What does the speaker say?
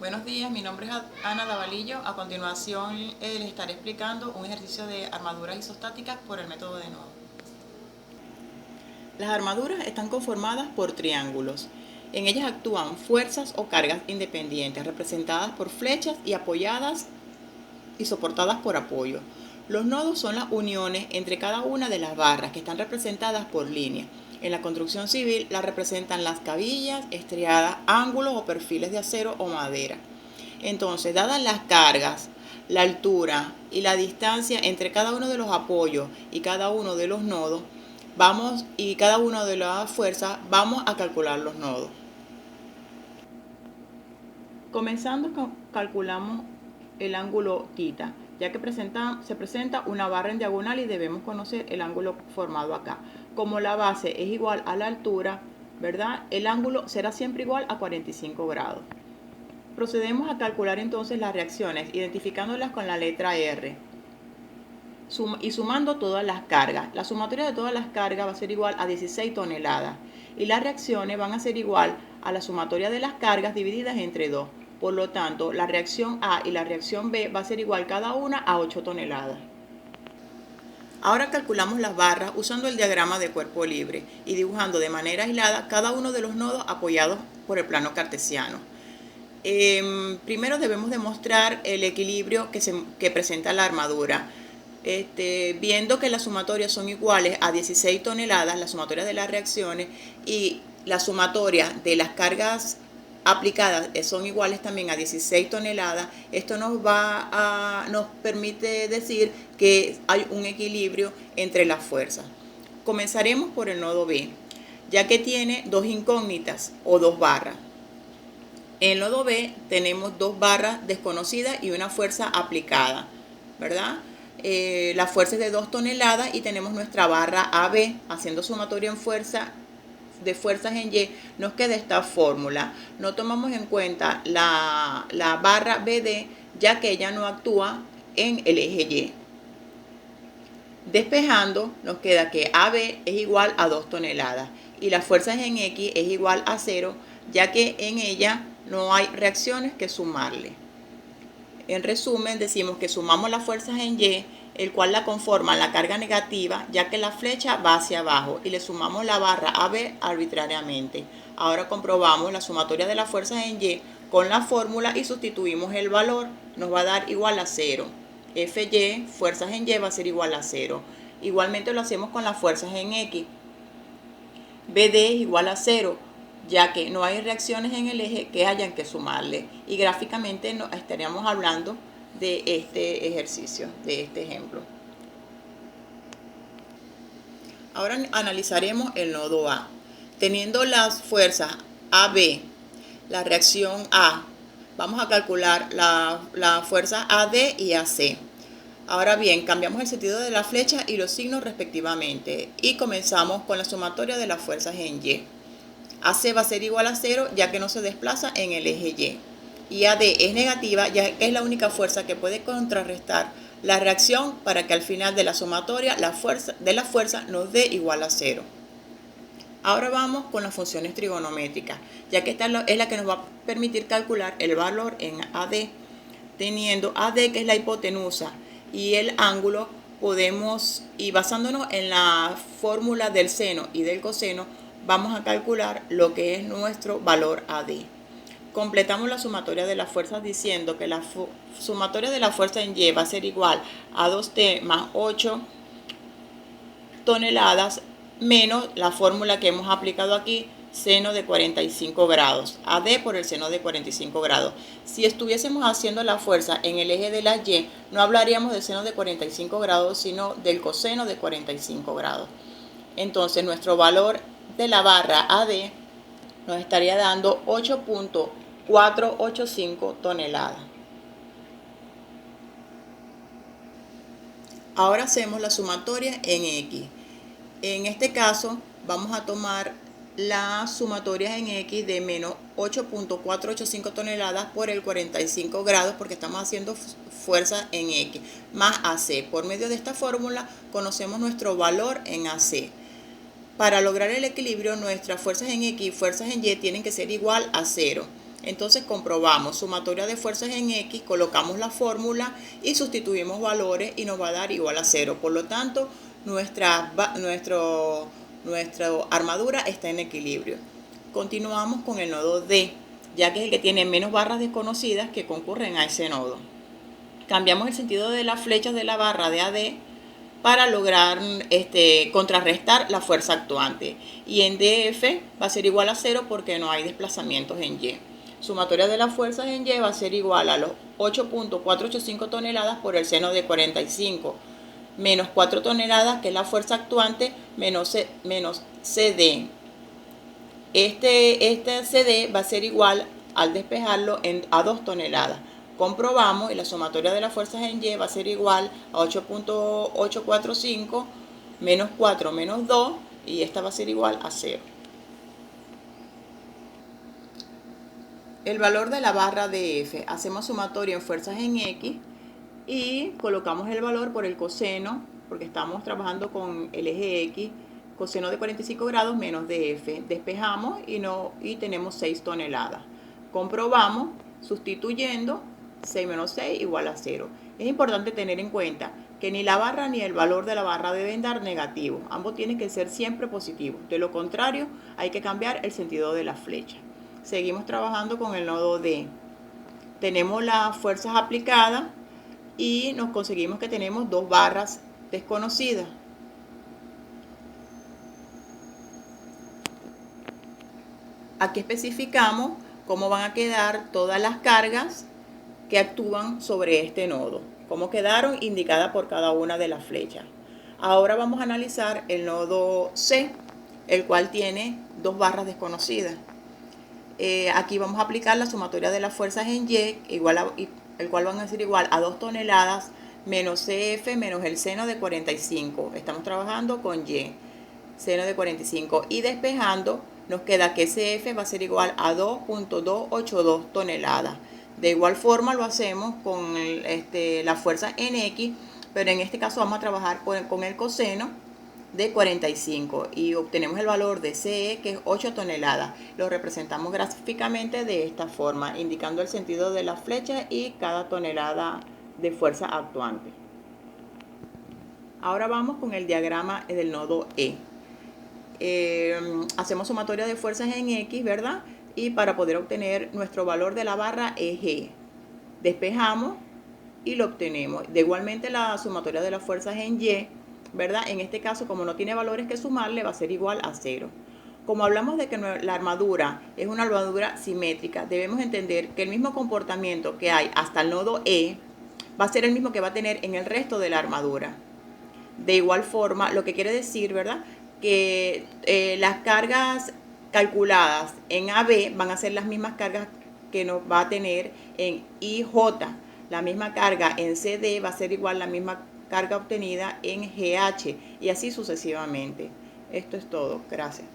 Buenos días, mi nombre es Ana Davalillo. A continuación les estaré explicando un ejercicio de armaduras isostáticas por el método de nodo. Las armaduras están conformadas por triángulos. En ellas actúan fuerzas o cargas independientes representadas por flechas y apoyadas y soportadas por apoyo. Los nodos son las uniones entre cada una de las barras que están representadas por líneas. En la construcción civil las representan las cabillas, estriadas, ángulos o perfiles de acero o madera. Entonces, dadas las cargas, la altura y la distancia entre cada uno de los apoyos y cada uno de los nodos, y cada una de las fuerzas, vamos a calcular los nodos. Comenzando, calculamos el ángulo θ, ya que se presenta una barra en diagonal y debemos conocer el ángulo formado acá. Como la base es igual a la altura, ¿verdad? El ángulo será siempre igual a 45 grados. Procedemos a calcular entonces las reacciones, identificándolas con la letra R y sumando todas las cargas. La sumatoria de todas las cargas va a ser igual a 16 toneladas y las reacciones van a ser igual a la sumatoria de las cargas divididas entre 2. Por lo tanto, la reacción A y la reacción B va a ser igual cada una a 8 toneladas. Ahora calculamos las barras usando el diagrama de cuerpo libre y dibujando de manera aislada cada uno de los nodos apoyados por el plano cartesiano. Primero debemos demostrar el equilibrio que presenta la armadura. Viendo que las sumatorias son iguales a 16 toneladas, la sumatoria de las reacciones, y la sumatoria de las cargas aplicadas son iguales también a 16 toneladas, esto nos permite decir que hay un equilibrio entre las fuerzas. Comenzaremos por el nodo B, ya que tiene dos incógnitas o dos barras. En el nodo B tenemos dos barras desconocidas y una fuerza aplicada, ¿verdad? La fuerza es de 2 toneladas y tenemos nuestra barra AB. Haciendo sumatoria en de fuerzas en Y, nos queda esta fórmula. No tomamos en cuenta la barra BD, ya que ella no actúa en el eje Y. Despejando, nos queda que AB es igual a 2 toneladas y las fuerzas en X es igual a 0, ya que en ella no hay reacciones que sumarle. En resumen, decimos que sumamos las fuerzas en Y, el cual la conforma la carga negativa, ya que la flecha va hacia abajo, y le sumamos la barra AB arbitrariamente. Ahora comprobamos la sumatoria de las fuerzas en Y con la fórmula y sustituimos el valor. Nos va a dar igual a 0. FY, fuerzas en Y, va a ser igual a 0. Igualmente lo hacemos con las fuerzas en X. BD es igual a 0, ya que no hay reacciones en el eje que hayan que sumarle. Y gráficamente estaríamos hablando de este ejercicio, de este ejemplo. Ahora analizaremos el nodo A. Teniendo las fuerzas AB, la reacción A, vamos a calcular la fuerza AD y AC. Ahora bien, cambiamos el sentido de la flecha y los signos respectivamente y comenzamos con la sumatoria de las fuerzas en Y. AC va a ser igual a 0 ya que no se desplaza en el eje Y. Y AD es negativa ya que es la única fuerza que puede contrarrestar la reacción para que al final de la sumatoria la fuerza nos dé igual a 0. Ahora vamos con las funciones trigonométricas, ya que esta es la que nos va a permitir calcular el valor en AD. Teniendo AD, que es la hipotenusa, y el ángulo, y basándonos en la fórmula del seno y del coseno, vamos a calcular lo que es nuestro valor AD. Completamos la sumatoria de las fuerzas diciendo que la sumatoria de la fuerza en Y va a ser igual a 2T más 8 toneladas menos la fórmula que hemos aplicado aquí, seno de 45 grados, AD por el seno de 45 grados. Si estuviésemos haciendo la fuerza en el eje de la Y, no hablaríamos del seno de 45 grados, sino del coseno de 45 grados. Entonces, nuestro valor de la barra AD nos estaría dando 8.485 toneladas. Ahora hacemos la sumatoria en X. En este caso, vamos a tomar la sumatoria en X de menos 8.485 toneladas por el 45 grados, porque estamos haciendo fuerza en X, más AC. Por medio de esta fórmula, conocemos nuestro valor en AC. Para lograr el equilibrio, nuestras fuerzas en X y fuerzas en Y tienen que ser igual a 0. Entonces comprobamos sumatoria de fuerzas en X, colocamos la fórmula y sustituimos valores y nos va a dar igual a 0. Por lo tanto, nuestra armadura está en equilibrio. Continuamos con el nodo D, ya que es el que tiene menos barras desconocidas que concurren a ese nodo. Cambiamos el sentido de las flechas de la barra de AD para lograr contrarrestar la fuerza actuante. Y en DF va a ser igual a 0 porque no hay desplazamientos en Y. Sumatoria de las fuerzas en Y va a ser igual a los 8.485 toneladas por el seno de 45 menos 4 toneladas, que es la fuerza actuante, menos CD. Este CD va a ser igual al despejarlo a 2 toneladas. Comprobamos y la sumatoria de las fuerzas en Y va a ser igual a 8.845 menos 4 menos 2 y esta va a ser igual a 0. El valor de la barra de F, hacemos sumatoria en fuerzas en X y colocamos el valor por el coseno, porque estamos trabajando con el eje X, coseno de 45 grados menos DF. Despejamos y tenemos 6 toneladas. Comprobamos sustituyendo 6 menos 6 igual a 0. Es importante tener en cuenta que ni la barra ni el valor de la barra deben dar negativo. Ambos tienen que ser siempre positivos. De lo contrario, hay que cambiar el sentido de la flecha. Seguimos trabajando con el nodo D. Tenemos las fuerzas aplicadas y nos conseguimos que tenemos 2 barras desconocidas. Aquí especificamos cómo van a quedar todas las cargas que actúan sobre este nodo, cómo quedaron indicadas por cada una de las flechas. Ahora vamos a analizar el nodo C, el cual tiene 2 barras desconocidas. Aquí vamos a aplicar la sumatoria de las fuerzas en Y, el cual van a ser igual a 2 toneladas menos CF menos el seno de 45. Estamos trabajando con Y, seno de 45, y despejando nos queda que CF va a ser igual a 2.282 toneladas. De igual forma lo hacemos con la fuerza en X, pero en este caso vamos a trabajar con el coseno de 45 y obtenemos el valor de CE, que es 8 toneladas. Lo representamos gráficamente de esta forma, indicando el sentido de la flecha y cada tonelada de fuerza actuante. Ahora vamos con el diagrama del nodo E. Hacemos sumatoria de fuerzas en X, ¿verdad? Y para poder obtener nuestro valor de la barra G, despejamos y lo obtenemos. Igualmente la sumatoria de las fuerzas en Y, ¿verdad? En este caso, como no tiene valores que sumarle, va a ser igual a 0. Como hablamos de que la armadura es una armadura simétrica, debemos entender que el mismo comportamiento que hay hasta el nodo E va a ser el mismo que va a tener en el resto de la armadura. De igual forma, lo que quiere decir, ¿verdad?, que las cargas calculadas en AB van a ser las mismas cargas que nos va a tener en IJ. La misma carga en CD va a ser igual a la misma carga obtenida en GH y así sucesivamente. Esto es todo. Gracias.